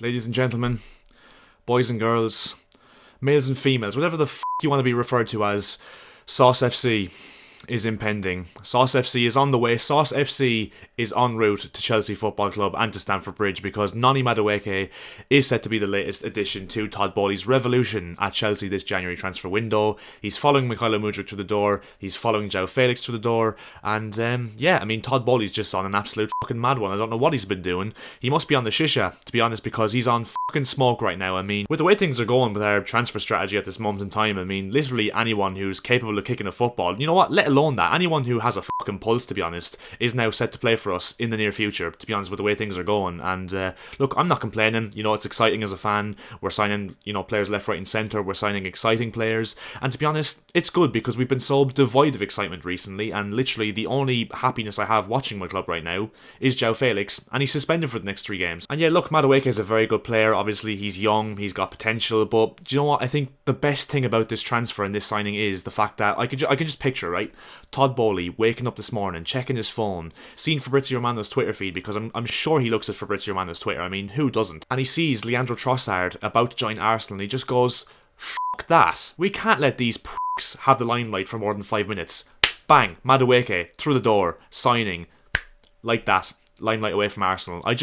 ladies and gentlemen, boys and girls, males and females, whatever the you want to be referred to as, Sauce FC is impending. Sauce FC is on the way. Sauce FC is en route to Chelsea Football Club and to Stamford Bridge because Noni Madueke is set to be the latest addition to Todd Boehly's revolution at Chelsea this January transfer window. He's following Mykhailo Mudryk to the door. He's following João Felix to the door. And Todd Boehly's just on an absolute fucking mad one. I don't know what he's been doing. He must be on the shisha, to be honest, because he's on fucking smoke right now. I mean, with the way things are going with our transfer strategy at this moment in time, I mean, literally anyone who's capable of kicking a football, you know what, let alone that, anyone who has a fucking pulse, to be honest, is now set to play for us in the near future, to be honest, with the way things are going. And look, I'm not complaining. You know, it's exciting as a fan. We're signing, players left, right and centre. We're signing exciting players. And to be honest, it's good because we've been so devoid of excitement recently, and literally the only happiness I have watching my club right now is João Felix, and he's suspended for the next 3 games. And yeah, look, Madueke is a very good player. Obviously, he's young, he's got potential, but do you know what? I think the best thing about this transfer and this signing is the fact that I can just picture, right? Todd Boehly waking up this morning, checking his phone, seeing Fabrizio Romano's Twitter feed, because I'm sure he looks at Fabrizio Romano's Twitter. I mean, who doesn't? And he sees Leandro Trossard about to join Arsenal, and he just goes, "Fuck that. We can't let these pricks have the limelight for more than 5 minutes." Bang, Madueke through the door, signing like that. Limelight away from Arsenal. It's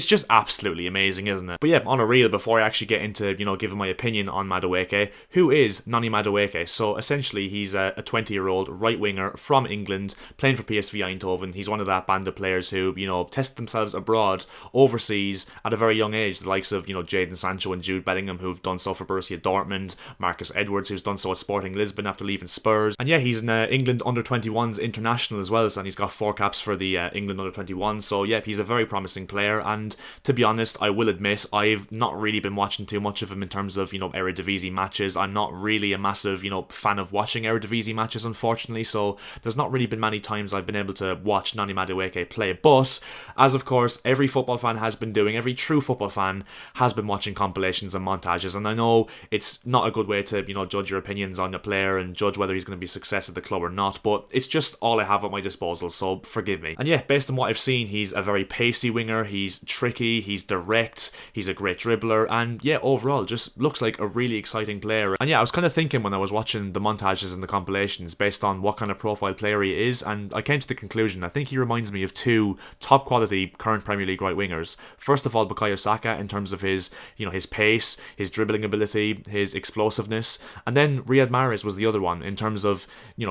just absolutely amazing, isn't it? But yeah, on a reel, before I actually get into, giving my opinion on Madueke, who is Noni Madueke? So essentially, he's a 20-year-old right winger from England, playing for PSV Eindhoven. He's one of that band of players who, tested themselves abroad, overseas, at a very young age. The likes of, Jadon Sancho and Jude Bellingham, who've done so for Borussia Dortmund, Marcus Edwards, who's done so at Sporting Lisbon after leaving Spurs. And yeah, he's an England under-21s international as well, so, and he's got 4 caps for the England under-21. So yeah, he's a very promising player, and to be honest, I will admit I've not really been watching too much of him in terms of Eredivisie matches. I'm not really a massive fan of watching Eredivisie matches, unfortunately, so there's not really been many times I've been able to watch Noni Madueke play. But as of course every football fan has been doing, every true football fan has been watching compilations and montages, and I know it's not a good way to judge your opinions on a player and judge whether he's going to be a success at the club or not, but it's just all I have at my disposal, so forgive me. And yeah, based on what I've seen, he's a very pacey winger, he's tricky, he's direct, he's a great dribbler, and yeah, overall just looks like a really exciting player. And yeah, I was kind of thinking when I was watching the montages and the compilations based on what kind of profile player he is, and I came to the conclusion I think he reminds me of 2 top quality current Premier League right wingers. First of all, Bukayo Saka, in terms of his his pace, his dribbling ability, his explosiveness, and then Riyad Mahrez was the other one in terms of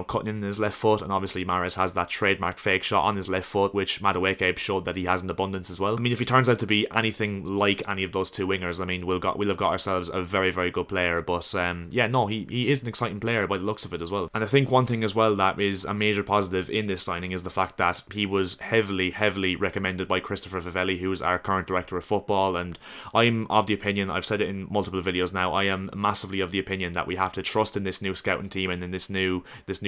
cutting in his left foot, and obviously Mahrez has that trademark fake shot on his left foot which Madueke showed that he has in abundance as well. I mean, if he turns out to be anything like any of those 2 wingers, I mean, we'll have got ourselves a very, very good player. But he is an exciting player by the looks of it as well. And I think one thing as well that is a major positive in this signing is the fact that he was heavily, heavily recommended by Christopher Vivelli, who is our current director of football. And I'm of the opinion, I've said it in multiple videos now, I am massively of the opinion that we have to trust in this new scouting team and in this new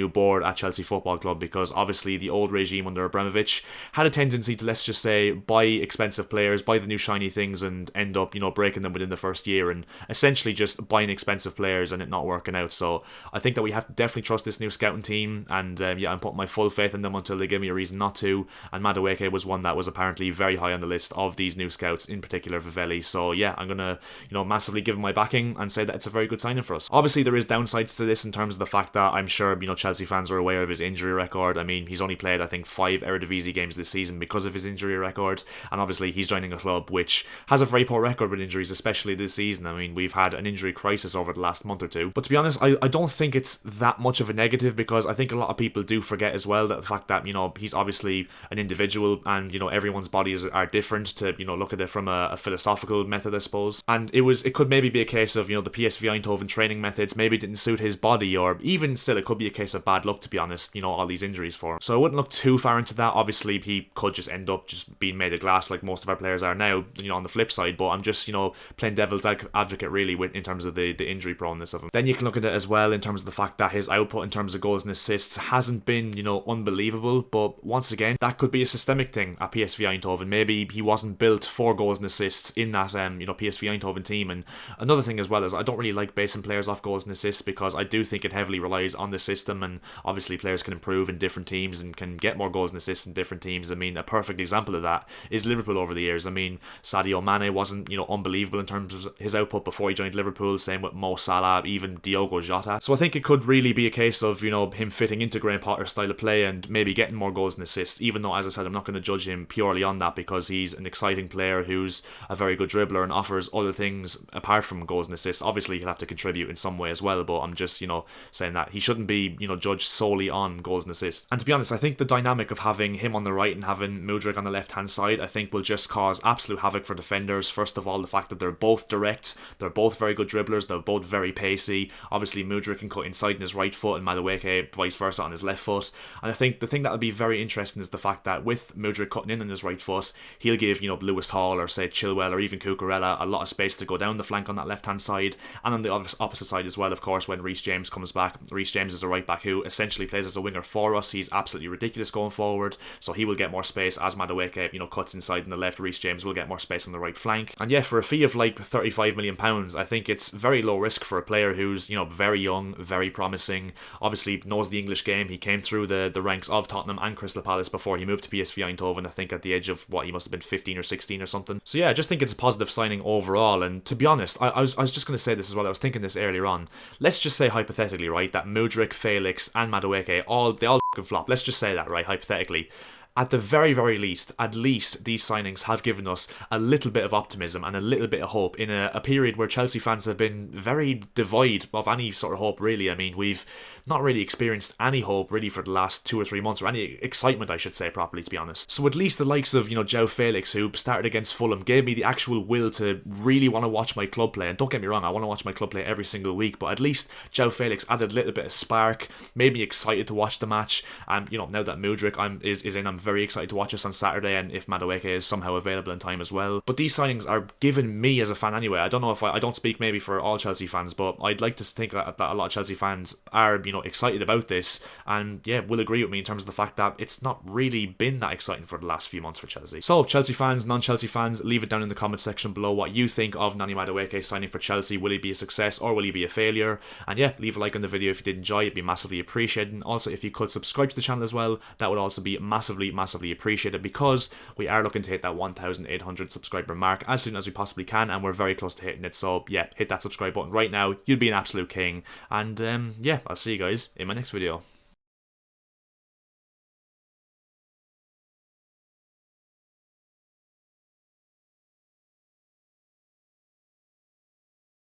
board at Chelsea Football Club, because obviously the old regime under Abramovich had a tendency to, let's just say, buy expensive players, buy the new shiny things, and end up breaking them within the first year, and essentially just buying expensive players and it not working out. So I think that we have to definitely trust this new scouting team, and I'm putting my full faith in them until they give me a reason not to. And Madueke was one that was apparently very high on the list of these new scouts, in particular Vivelli. So yeah, I'm gonna massively give him my backing and say that it's a very good signing for us. Obviously there is downsides to this in terms of the fact that I'm sure Chelsea fans are aware of his injury record. I mean, he's only played I think 5 Eredivisie games this season because of his injury record, and obviously he's joining a club which has a very poor record with injuries, especially this season. I mean, we've had an injury crisis over the last month or 2, but to be honest, I don't think it's that much of a negative, because I think a lot of people do forget as well that the fact that he's obviously an individual, and everyone's bodies are different, to look at it from a philosophical method, I suppose. And it could maybe be a case of the PSV Eindhoven training methods maybe didn't suit his body, or even still it could be a case of bad luck, to be honest, all these injuries for him. So I wouldn't look too far into that. Obviously he could just end up just being made of glass like most of our players are now, on the flip side, but I'm just playing devil's advocate really in terms of the injury proneness of him. Then you can look at it as well in terms of the fact that his output in terms of goals and assists hasn't been unbelievable, but once again that could be a systemic thing at PSV Eindhoven. Maybe he wasn't built for goals and assists in that PSV Eindhoven team. And another thing as well is I don't really like basing players off goals and assists, because I do think it heavily relies on the system, and obviously players can improve in different teams and can get more goals and assists in different teams. I mean, mean, a perfect example of that is Liverpool over the years. I mean, Sadio Mane wasn't, unbelievable in terms of his output before he joined Liverpool. Same with Mo Salah, even Diogo Jota. So I think it could really be a case of, him fitting into Graham Potter's style of play and maybe getting more goals and assists, even though, as I said, I'm not going to judge him purely on that because he's an exciting player who's a very good dribbler and offers other things apart from goals and assists. Obviously, he'll have to contribute in some way as well, but I'm just, saying that he shouldn't be, judged solely on goals and assists. And to be honest, I think the dynamic of having him on the right and having Mudryk on the left-hand side, I think will just cause absolute havoc for defenders. First of all, the fact that they're both direct, they're both very good dribblers, they're both very pacey. Obviously, Mudryk can cut inside on his right foot and Madueke vice versa on his left foot. And I think the thing that will be very interesting is the fact that with Mudryk cutting in on his right foot, he'll give, Lewis Hall or say Chilwell or even Cucurella a lot of space to go down the flank on that left-hand side. And on the opposite side as well, of course, when Reece James comes back. Reece James is a right back who essentially plays as a winger for us. He's absolutely ridiculous going forward, so he will get more space as Madueke, cuts inside on the left. Reece James will get more space on the right flank. And yeah, for a fee of like £35 million, I think it's very low risk for a player who's, very young, very promising, obviously knows the English game. He came through the ranks of Tottenham and Crystal Palace before he moved to PSV Eindhoven, I think at the age of, he must have been 15 or 16 or something. So yeah, I just think it's a positive signing overall. And to be honest, I was just going to say this as well, I was thinking this earlier on. Let's just say hypothetically, right, that Mudryk, Felix and Madueke, they all fucking flop. Let's just say that, right, hypothetically. At the very, very least, at least these signings have given us a little bit of optimism and a little bit of hope in a period where Chelsea fans have been very devoid of any sort of hope, really. I mean, we've not really experienced any hope, really, for the last 2 or 3 months, or any excitement, I should say, properly, to be honest. So at least the likes of, João Felix, who started against Fulham, gave me the actual will to really want to watch my club play. And don't get me wrong, I want to watch my club play every single week, but at least João Felix added a little bit of spark, made me excited to watch the match. And, now that Mudryk is in, I'm very excited to watch us on Saturday, and if Madueke is somehow available in time as well. But these signings are giving me as a fan anyway. I don't know if I don't speak maybe for all Chelsea fans, but I'd like to think that a lot of Chelsea fans are, excited about this, and yeah, will agree with me in terms of the fact that it's not really been that exciting for the last few months for Chelsea. So Chelsea fans, non-Chelsea fans, leave it down in the comment section below what you think of Noni Madueke signing for Chelsea. Will he be a success or will he be a failure? And yeah, leave a like on the video if you did enjoy it. It'd be massively appreciated. And also, if you could subscribe to the channel as well, that would also be massively appreciated, because we are looking to hit that 1,800 subscriber mark as soon as we possibly can, and we're very close to hitting it. So yeah, hit that subscribe button right now. You'd be an absolute king. And yeah, I'll see you guys in my next video.